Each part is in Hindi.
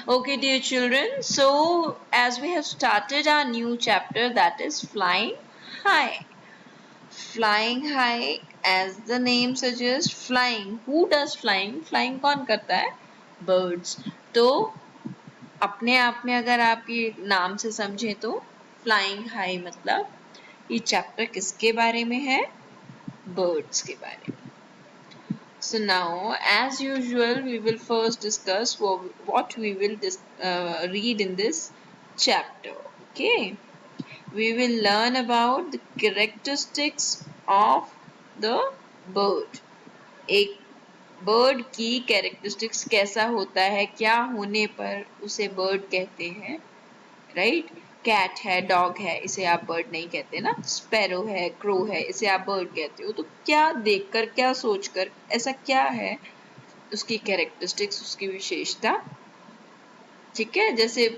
Okay, dear children, so as we have started our new chapter, that is flying high. Flying high, as the name suggests, flying. Who does flying? Flying कौन करता है? Birds. तो अपने आप में अगर आप ये नाम से समझे तो flying high मतलब ये चैप्टर किसके बारे में है? Birds के बारे में. So now, as usual, we will first discuss what we will read in this chapter. Okay, we will learn about the characteristics of the bird. एक bird की characteristics कैसा होता है, क्या होने पर उसे bird कहते हैं, right? कैट है, डॉग है, इसे आप बर्ड नहीं कहते ना. स्पैरो है, क्रो है, इसे आप बर्ड कहते हो. तो क्या देखकर, क्या सोचकर, ऐसा क्या है उसकी कैरेक्टरिस्टिक्स, उसकी विशेषता. ठीक है, जैसे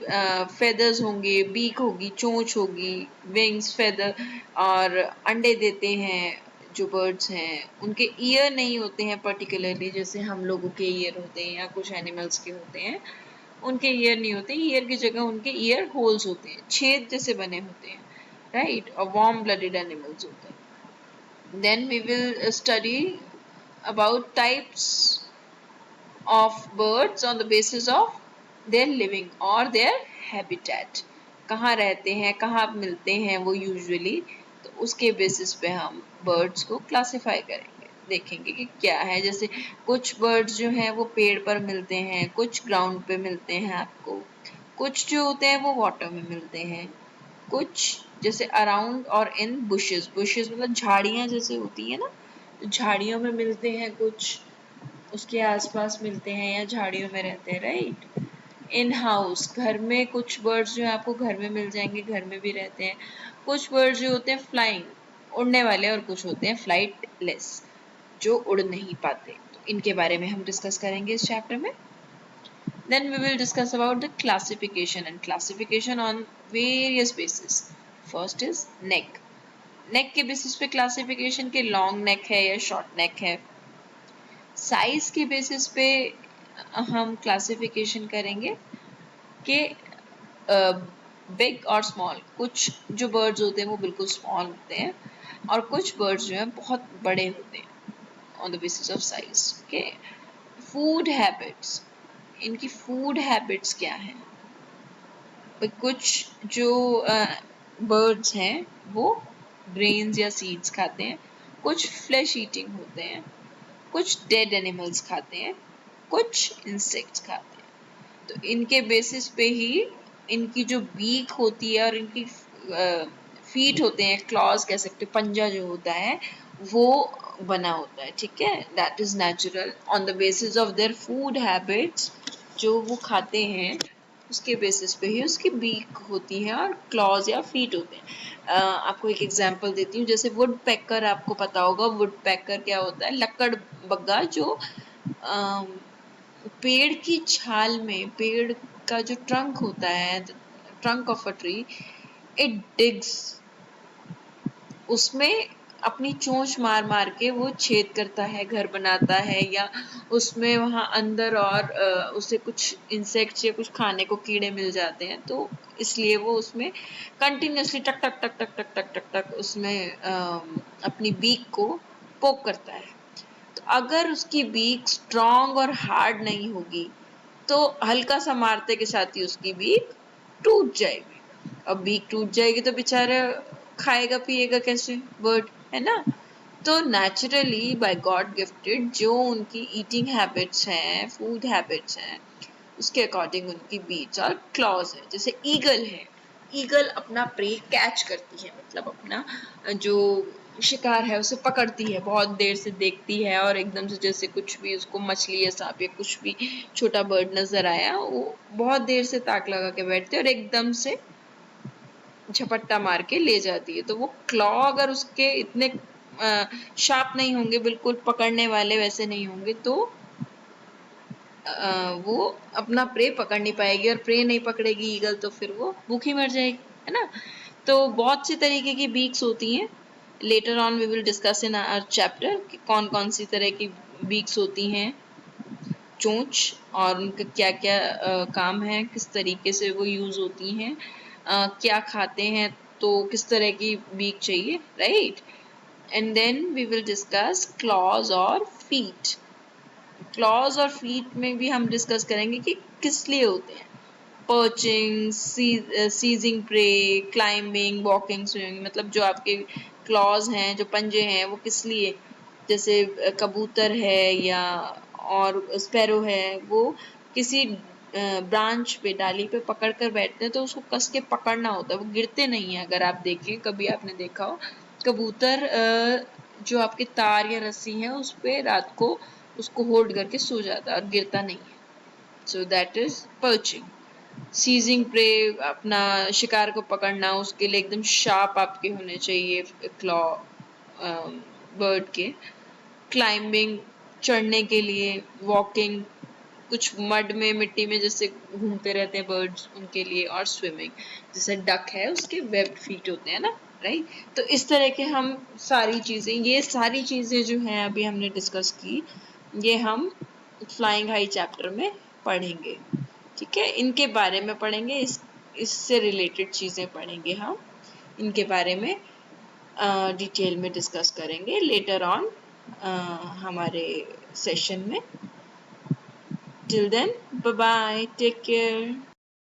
फेदर्स होंगे, बीक होगी, चोंच होगी, विंग्स, फेदर, और अंडे देते हैं जो बर्ड्स हैं. उनके ईयर नहीं होते हैं पर्टिकुलरली, जैसे हम लोगों के ईयर होते हैं या कुछ एनिमल्स के होते हैं. उनके ईयर नहीं होते, ईयर की जगह उनके ईयर होल्स होते हैं, छेद जैसे बने होते हैं, राइट. और वार्म ब्लडेड एनिमल्स होते हैं. Then we will study about types of birds on the basis of their living or their habitat. कहाँ रहते हैं, कहाँ मिलते हैं वो यूजुअली, तो उसके बेसिस पे हम बर्ड्स को क्लासिफाई करेंगे, देखेंगे कि क्या है. जैसे कुछ बर्ड्स जो हैं वो पेड़ पर मिलते हैं, कुछ ग्राउंड पे मिलते हैं आपको, कुछ जो होते हैं वो वाटर में मिलते हैं, कुछ जैसे अराउंड और इन बुशेस. बुशेस मतलब झाड़ियाँ जैसे होती है ना, तो झाड़ियों में मिलते हैं, कुछ उसके आसपास मिलते हैं या झाड़ियों में रहते हैं, राइट. इन हाउस, घर में कुछ बर्ड्स जो है आपको घर में मिल जाएंगे, घर में भी रहते हैं. कुछ बर्ड्स जो होते हैं फ्लाइंग, उड़ने वाले, और कुछ होते हैं फ्लाइटलेस, जो उड़ नहीं पाते. तो इनके बारे में हम डिस्कस करेंगे इस चैप्टर में. Then we will discuss about the classification and classification on various basis. First is neck. नेक के बेसिस पे क्लासिफिकेशन के लॉन्ग नेक है या शॉर्ट नेक है. साइज के बेसिस पे हम क्लासिफिकेशन करेंगे कि बिग और स्मॉल. कुछ जो बर्ड्स होते हैं वो बिल्कुल स्मॉल होते हैं, और कुछ बर्ड्स जो हैं बहुत बड़े होते हैं on the basis of size. Okay. Food habits, इनकी फूड हैबिट्स क्या हैं. कुछ जो बर्ड्स हैं वो ग्रेन्स या सीड्स खाते हैं, कुछ फ्लैश ईटिंग होते हैं, कुछ डेड एनिमल्स खाते हैं, कुछ इंसेक्ट्स खाते हैं. तो इनके बेसिस पे ही इनकी जो बीक होती है और इनकी फीट होते हैं, क्लॉज कह सकते, पंजा जो होता है वो बना होता है. ठीक है, that is natural on the basis of their food habits. जो वो खाते हैं उसके बेसिस पे ही उसकी बीक होती है और क्लॉज या फीट होते हैं. आपको एक एग्जांपल देती हूँ. जैसे वुड पैकर, आपको पता होगा वुड पैकर क्या होता है. लकड़ बग्गा जो पेड़ की छाल में, पेड़ का जो ट्रंक होता है, trunk of a tree, it digs, उसमें अपनी चोंच मार मार के वो छेद करता है, घर बनाता है, या उसमें वहाँ अंदर और उसे कुछ इंसेक्ट्स या कुछ खाने को कीड़े मिल जाते हैं, तो इसलिए वो उसमें कंटिन्यूसली टक टक टक टक टक टक टक टक उसमें अपनी बीक को पोक करता है. तो अगर उसकी बीक स्ट्रॉन्ग और हार्ड नहीं होगी तो हल्का सा मारते के साथ ही उसकी बीक टूट जाएगी. अब बीक टूट जाएगी तो बेचारा खाएगा पिएगा कैसे, बर्ड, है ना. तो नेचुरली बाय गॉड गिफ्टेड जो उनकी ईटिंग हैबिट्स हैं, फूड हैबिट्स हैं, उसके अकॉर्डिंग उनकी बीट्स और क्लॉज है. जैसे ईगल है, ईगल अपना प्रे कैच करती है, मतलब अपना जो शिकार है उसे पकड़ती है, बहुत देर से देखती है, और एकदम से जैसे कुछ भी उसको मछली या सांप या कुछ भी छोटा बर्ड नजर आया, वो बहुत देर से ताक लगा के बैठती है और एकदम से झपट्टा मार के ले जाती है. तो वो क्लॉ अगर उसके इतने शार्प नहीं होंगे, बिल्कुल पकड़ने वाले वैसे नहीं होंगे, तो वो अपना प्रे पकड़ नहीं पाएगी, और प्रे नहीं पकड़ेगी ईगल तो फिर वो भूखी मर जाएगी, है ना. तो बहुत सी तरीके की बीक्स होती हैं. Later on we will discuss in our chapter कि कौन कौन सी तरह की बीक्स होती हैं. चोंच और उनका क्या क्या काम है, किस तरीके से वो यूज होती हैं, क्या खाते हैं, तो किस तरह की बीक चाहिए, right. And then we will discuss claws और फीट। क्लॉज और फीट में भी हम डिस्कस करेंगे कि किस लिए होते हैं। Perching, seizing prey, climbing, walking, swimming, मतलब जो आपके क्लॉज हैं, जो पंजे हैं, वो किस लिए, जैसे कबूतर है या और स्पैरो है, वो किसी ब्रांच पे, डाली पे पकड़ कर बैठते हैं, तो उसको कस के पकड़ना होता है, वो गिरते नहीं है। अगर आप देखें, कभी आपने देखा हो कबूतर जो आपके तार या रस्सी है उस पे रात को उसको होल्ड करके सो जाता है और गिरता नहीं है। So that is perching. Seizing prey, अपना शिकार को पकड़ना, उसके लिए एकदम शार्प आपके होने चाहिए क्लॉ बर्ड के। क्लाइंबिंग, चढ़ने के लिए। वॉकिंग, कुछ मड में, मिट्टी में जैसे घूमते रहते हैं बर्ड्स, उनके लिए। और स्विमिंग, जैसे डक है उसके वेब फीट होते हैं ना, राइट। तो इस तरह के हम सारी चीज़ें, ये सारी चीज़ें जो हैं अभी हमने डिस्कस की, ये हम फ्लाइंग हाई चैप्टर में पढ़ेंगे, ठीक है। इनके बारे में पढ़ेंगे, इससे रिलेटेड चीज़ें पढ़ेंगे हम, इनके बारे में डिटेल में डिस्कस करेंगे लेटर ऑन हमारे सेशन में। Till then, bye bye, take care.